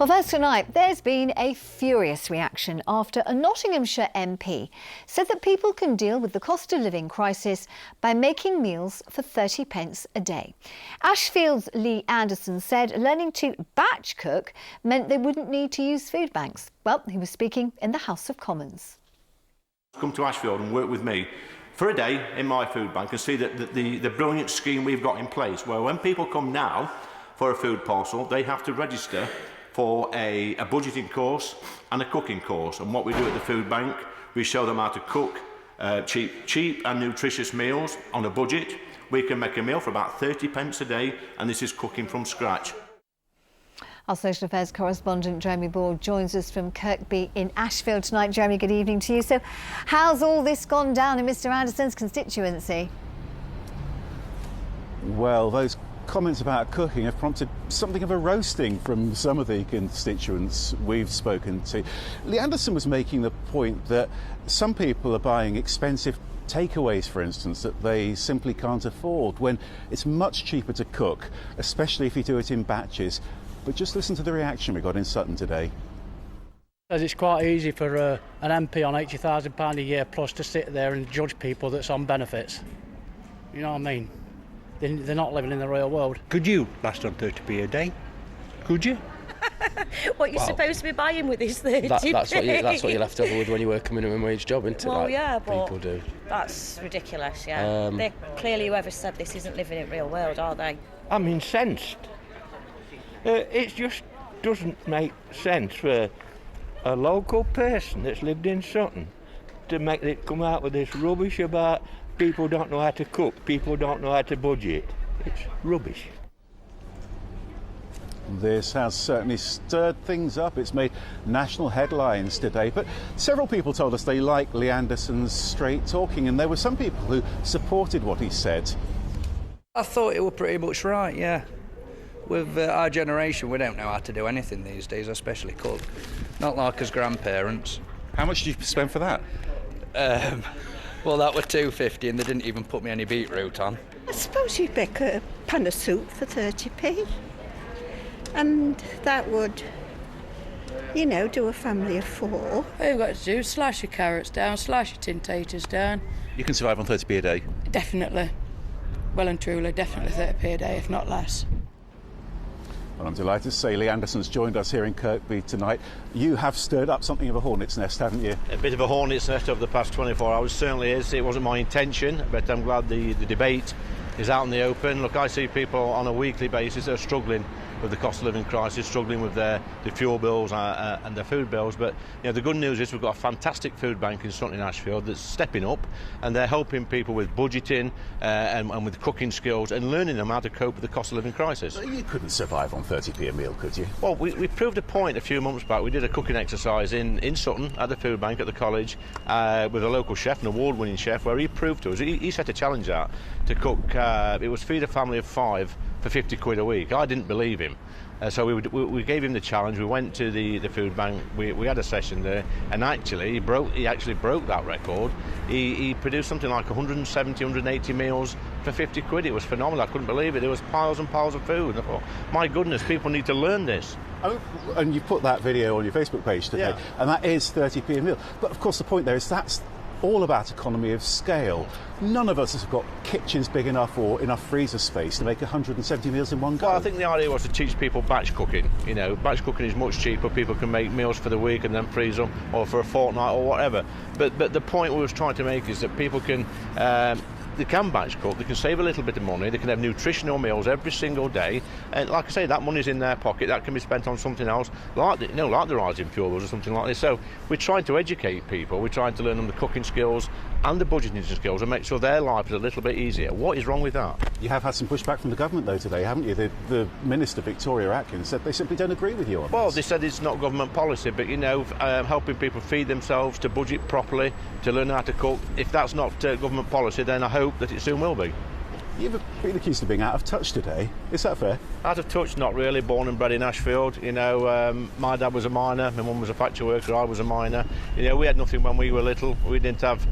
Well, first tonight, there's been a furious reaction after a Nottinghamshire MP said that people can deal with the cost of living crisis by making meals for 30 pence a day. Ashfield's Lee Anderson said learning to batch cook meant they wouldn't need to use food banks. Well, he was speaking in the House of Commons. Come to Ashfield and work with me for a day in my food bank and see that the brilliant scheme we've got in place, where when people come now for a food parcel, they have to register for a budgeting course and a cooking course. And what we do at the food bank, we show them how to cook cheap and nutritious meals on a budget. We can make a meal for about 30 pence a day, and this is cooking from scratch. Our social affairs correspondent Jeremy Ball joins us from Kirkby in Ashfield tonight. Jeremy, good evening to you. So how's all this gone down in Mr Anderson's constituency? Well, those comments about cooking have prompted something of a roasting from some of the constituents we've spoken to. Lee Anderson was making the point that some people are buying expensive takeaways, for instance, that they simply can't afford, when it's much cheaper to cook, especially if you do it in batches. But just listen to the reaction we got in Sutton today. It's quite easy for an MP on £80,000 a year plus to sit there and judge people that's on benefits. You know what I mean? They're not living in the real world. Could you last on 30p a day? Could you? What you're supposed to be buying with this 30p? That's what you're left over with when you work a minimum wage job, isn't it? Well, like yeah, but people do. That's ridiculous, yeah. They're clearly, whoever said this isn't living in real world, are they? I'm incensed. It just doesn't make sense for a local person that's lived in Sutton to make it come out with this rubbish about people don't know how to cook, people don't know how to budget. It's rubbish. This has certainly stirred things up. It's made national headlines today. But several people told us they like Lee Anderson's straight talking, and there were some people who supported what he said. I thought it was pretty much right, yeah. With our generation, we don't know how to do anything these days, especially cook. Not like as grandparents. How much did you spend for that? Well, that was $2.50 and they didn't even put me any beetroot on. I suppose you'd make a pan of soup for 30p. And that would, you know, do a family of 4. All you've got to do is slice your carrots down, slice your tin taters down. You can survive on 30p a day? Definitely. Well and truly, definitely 30p a day, if not less. Well, I'm delighted to say Lee Anderson's joined us here in Kirkby tonight. You have stirred up something of a hornet's nest, haven't you? A bit of a hornet's nest over the past 24 hours, certainly is. It wasn't my intention, but I'm glad the debate is out in the open. Look, I see people on a weekly basis that are struggling with the cost of living crisis, struggling with the fuel bills and their food bills. But you know, the good news is we've got a fantastic food bank in Sutton in Ashfield that's stepping up, and they're helping people with budgeting and with cooking skills and learning them how to cope with the cost of living crisis. You couldn't survive on 30p a meal, could you? Well, we proved a point a few months back. We did a cooking exercise in Sutton at the food bank at the college with a local chef, an award-winning chef, where he proved to us, he set a challenge out to cook, it was feed a family of 5 for 50 quid a week. I didn't believe him. So we gave him the challenge. We went to the food bank. We had a session there, and actually he actually broke that record. He produced something like 170, 180 meals for 50 quid. It was phenomenal. I couldn't believe it. There was piles and piles of food. And I thought, my goodness, people need to learn this. Oh, and you put that video on your Facebook page today, yeah. And that is 30p a meal. But of course the point there is that's all about economy of scale. None of us have got kitchens big enough or enough freezer space to make 170 meals in one go. Well, I think the idea was to teach people batch cooking. You know, batch cooking is much cheaper. People can make meals for the week and then freeze them, or for a fortnight or whatever. But the point we was trying to make is that people can they can batch cook, they can save a little bit of money, they can have nutritional meals every single day, and like I say, that money's in their pocket, that can be spent on something else, like the rising fuel bills or something like this. So we're trying to educate people, we're trying to learn them the cooking skills and the budgeting skills and make sure their life is a little bit easier. What is wrong with that? You have had some pushback from the government though today, haven't you? The Minister, Victoria Atkins, said they simply don't agree with you on this. Well, they said it's not government policy, but you know, helping people feed themselves, to budget properly, to learn how to cook, if that's not government policy, then I hope that it soon will be. You've been accused of being out of touch today. Is that fair? Out of touch, not really. Born and bred in Ashfield. You know, my dad was a miner, my mum was a factory worker, I was a miner. You know, we had nothing when we were little. We didn't have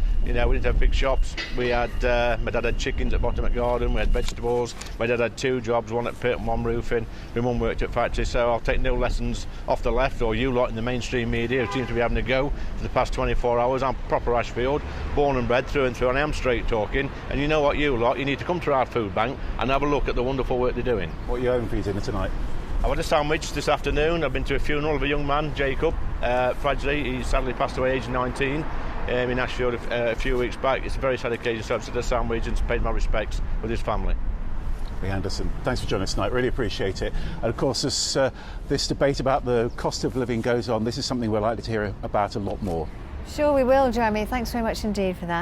big shops. We had, my dad had chickens at bottom of the garden, we had vegetables. My dad had 2 jobs, one at pit and one roofing. My mum worked at factory, so I'll take no lessons off the left or you lot in the mainstream media who seem to be having a go for the past 24 hours. I'm proper Ashfield, born and bred through and through, and I am straight talking. And you know what, you lot, you need to come to our food bank and have a look at the wonderful work they're doing. What are you having for your dinner tonight? I've had a sandwich this afternoon. I've been to a funeral of a young man, Jacob, tragedy. He sadly passed away aged 19 in Ashfield a few weeks back. It's a very sad occasion, so I've had a sandwich and paid my respects with his family. Lee Anderson, thanks for joining us tonight, really appreciate it. And of course, as this debate about the cost of living goes on, this is something we're likely to hear about a lot more. Sure we will, Jeremy. Thanks very much indeed for that.